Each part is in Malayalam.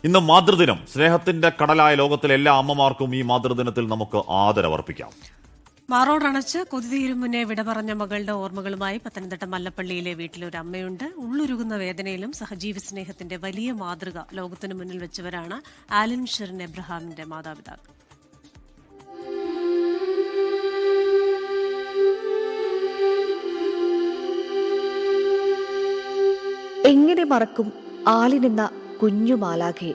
ഇന്ന് മാതൃദിനം. സ്നേഹത്തിന്റെ കടലായ ലോകത്തിലെ എല്ലാ അമ്മമാർക്കും ഈ മാതൃദിനത്തിൽ നമുക്ക് ആദരവർപ്പിക്കാം. മാറോടണച്ച് കൊതിതീരും മുന്നേ വിട പറഞ്ഞ മകളുടെ ഓർമ്മകളുമായി പത്തനംതിട്ട മല്ലപ്പള്ളിയിലെ വീട്ടിലൊരു അമ്മയുണ്ട്. ഉള്ളുരുകുന്ന വേദനയിലും സഹജീവി സ്നേഹത്തിന്റെ വലിയ മാതൃക ലോകത്തിനു മുന്നിൽ വെച്ചവരാണ് ആലിൻ ഷെറിൻ എബ്രഹാമിന്റെ മാതാപിതാക്കൾ. എങ്ങനെ മറക്കും ആലിനെന്ന കുഞ്ഞു മാലാഖയെ,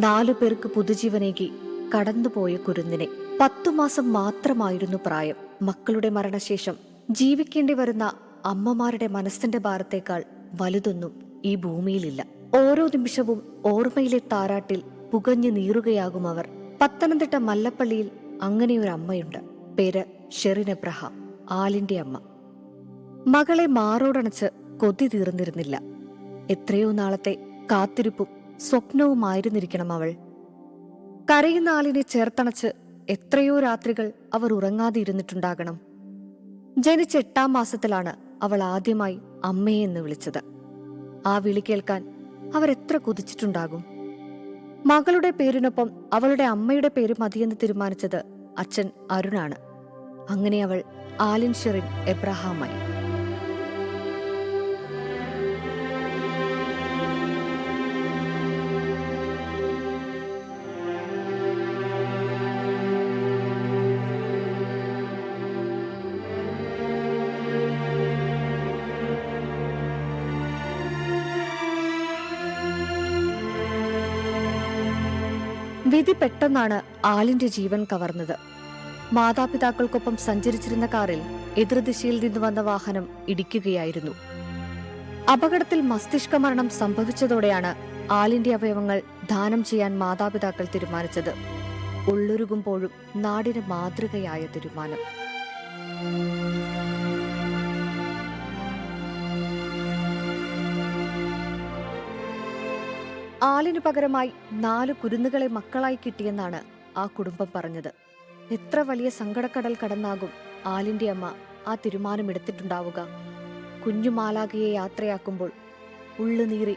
4 പേർക്ക് പുതുജീവനേകി കടന്നുപോയ കുരുന്നിനെ. 10 മാസം മാത്രമായിരുന്നു പ്രായം. മക്കളുടെ മരണശേഷം ജീവിക്കേണ്ടി വരുന്ന അമ്മമാരുടെ മനസ്സിന്റെ ഭാരത്തേക്കാൾ വലുതൊന്നും ഈ ഭൂമിയിലില്ല. ഓരോ നിമിഷവും ഓർമ്മയിലെ താരാട്ടിൽ പുകഞ്ഞു നീറുകയാകും അവർ. പത്തനംതിട്ട മല്ലപ്പള്ളിയിൽ അങ്ങനെയൊരു അമ്മയുണ്ട്. പേര് ഷെറിൻ എബ്രഹാം, ആലിന്റെ അമ്മ. മകളെ മാറോടണച്ച് കൊതി തീർന്നിരുന്നില്ല. എത്രയോ നാളത്തെ കാത്തിരിപ്പും സ്വപ്നവുമായിരുന്നിരിക്കണം അവൾ. കരയുന്ന ആലിനെ ചേർത്തണച്ച് എത്രയോ രാത്രികൾ അവർ ഉറങ്ങാതെ ഇരുന്നിട്ടുണ്ടാകണം. ജനിച്ച 8-ാം മാസത്തിലാണ് അവൾ ആദ്യമായി അമ്മയെ എന്ന് വിളിച്ചത്. ആ വിളി കേൾക്കാൻ അവരെത്ര കൊതിച്ചിട്ടുണ്ടാകും. മകളുടെ പേരിനൊപ്പം അവളുടെ അമ്മയുടെ പേര് മതിയെന്ന് തീരുമാനിച്ചത് അച്ഛൻ അരുണാണ്. അങ്ങനെ അവൾ ആലിൻ ഷെറിൻ എബ്രഹാമായി. വിധി പെട്ടെന്നാണ് ആലിന്റെ ജീവൻ കവർന്നത്. മാതാപിതാക്കൾക്കൊപ്പം സഞ്ചരിച്ചിരുന്ന കാറിൽ എതിർദിശയിൽ നിന്ന് വന്ന വാഹനം ഇടിക്കുകയായിരുന്നു. അപകടത്തിൽ മസ്തിഷ്ക മരണം സംഭവിച്ചതോടെയാണ് ആലിന്റെ അവയവങ്ങൾ ദാനം ചെയ്യാൻ മാതാപിതാക്കൾ തീരുമാനിച്ചത്. ഉള്ളൊരുകുമ്പോഴും നാടിന് മാതൃകയായ തീരുമാനം. ആലിനു പകരമായി 4 കുരുന്നുകളെ മക്കളായി കിട്ടിയെന്നാണ് ആ കുടുംബം പറഞ്ഞത്. എത്ര വലിയ സങ്കടക്കടൽ കടന്നാകും ആലിന്റെ അമ്മ ആ തീരുമാനമെടുത്തിട്ടുണ്ടാവുക. കുഞ്ഞു മാലാഖയെ യാത്രയാക്കുമ്പോൾ ഉള്ളുനീറി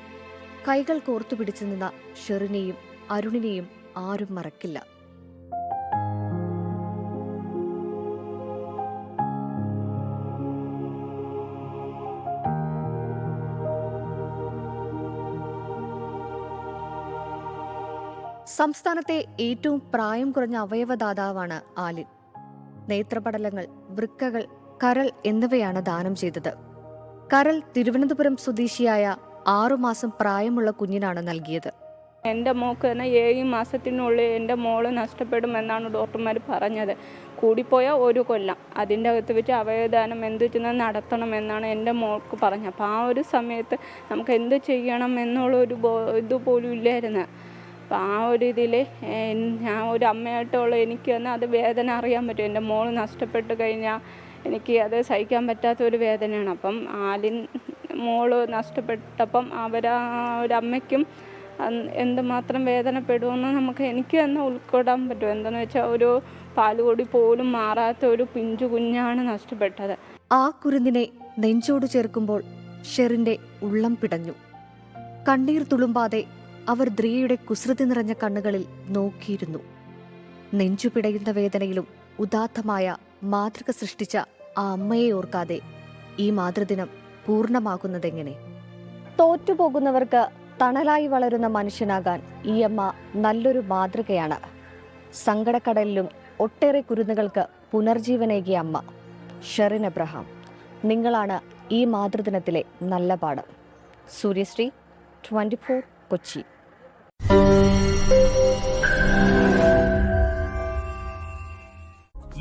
കൈകൾ കോർത്തുപിടിച്ചു നിന്ന ഷെറിനെയും അരുണിനെയും ആരും മറക്കില്ല. സംസ്ഥാനത്തെ ഏറ്റവും പ്രായം കുറഞ്ഞ അവയവദാതാവാണ് ആലിൻ. നേത്രപടലങ്ങൾ, വൃക്കകൾ, കരൾ എന്നിവയാണ് ദാനം ചെയ്തത്. കരൾ തിരുവനന്തപുരം സ്വദേശിയായ 6 മാസം പ്രായമുള്ള കുഞ്ഞിനാണ് നൽകിയത്. എൻ്റെ മോൾക്ക് തന്നെ 7 മാസത്തിനുള്ളിൽ എൻ്റെ മോള് നഷ്ടപ്പെടുമെന്നാണ് ഡോക്ടർമാർ പറഞ്ഞത്. കൂടിപ്പോയാൽ 1 കൊല്ലം. അതിൻ്റെ അകത്ത് വെച്ച് അവയവദാനം എന്ത് ചെയ്യുന്നത് നടത്തണമെന്നാണ് എൻ്റെ മോൾക്ക് പറഞ്ഞത്. അപ്പോൾ ആ ഒരു സമയത്ത് നമുക്ക് എന്ത് ചെയ്യണം എന്നുള്ളൊരു ഇതുപോലും ഇല്ലായിരുന്നു. അപ്പോൾ ആ ഒരു ഇതിൽ ഞാൻ ഒരു അമ്മയായിട്ടുള്ള എനിക്ക് തന്നെ അത് വേദന അറിയാൻ പറ്റും. എൻ്റെ മോള് നഷ്ടപ്പെട്ട് കഴിഞ്ഞാൽ എനിക്ക് അത് സഹിക്കാൻ പറ്റാത്തൊരു വേദനയാണ്. അപ്പം ആലിൻ മോള് നഷ്ടപ്പെട്ടപ്പം ഒരമ്മയ്ക്കും എന്തുമാത്രം വേദനപ്പെടുമെന്ന് എനിക്ക് തന്നെ ഉൾക്കൊള്ളാൻ പറ്റും. എന്താണെന്ന് വെച്ചാൽ ഒരു പാലുകൊടി പോലും മാറാത്ത ഒരു പിഞ്ചു കുഞ്ഞാണ് നഷ്ടപ്പെട്ടത്. ആ കുരുന്നിനെ നെഞ്ചോട് ചേർക്കുമ്പോൾ ഷെറിന്റെ ഉള്ളം പിടഞ്ഞു. കണ്ണീർ തുളുമ്പാതെ അവർ ദ്രിയയുടെ കുസൃതി നിറഞ്ഞ കണ്ണുകളിൽ നോക്കിയിരുന്നു. നെഞ്ചു പിടയുന്ന വേദനയിലും ഉദാത്തമായ മാതൃക സൃഷ്ടിച്ച ആ അമ്മയെ ഓർക്കാതെ ഈ മാതൃദിനം പൂർണ്ണമാകുന്നതെങ്ങനെ? തോറ്റുപോകുന്നവർക്ക് തണലായി വളരുന്ന മനുഷ്യനാകാൻ ഈ അമ്മ നല്ലൊരു മാതൃകയാണ്. സങ്കടക്കടലിലും ഒട്ടേറെ കുരുന്നുകൾക്ക് പുനർജീവനേകിയ അമ്മ ഷെറിൻ എബ്രഹാം. നിങ്ങളാണ് ഈ മാതൃദിനത്തിലെ നല്ല പാഠം. സൂര്യശ്രീ, 24 കൊച്ചി.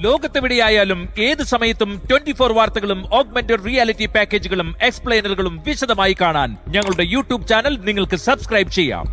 ലോകത്തെവിടെയായാലും ഏത് സമയത്തും 24 വാർത്തകളും ഓഗ്മെന്റഡ് റിയാലിറ്റി പാക്കേജുകളും എക്സ്പ്ലെയിനറുകളും വിശദമായി കാണാൻ ഞങ്ങളുടെ യൂട്യൂബ് ചാനൽ നിങ്ങൾക്ക് സബ്സ്ക്രൈബ് ചെയ്യാം.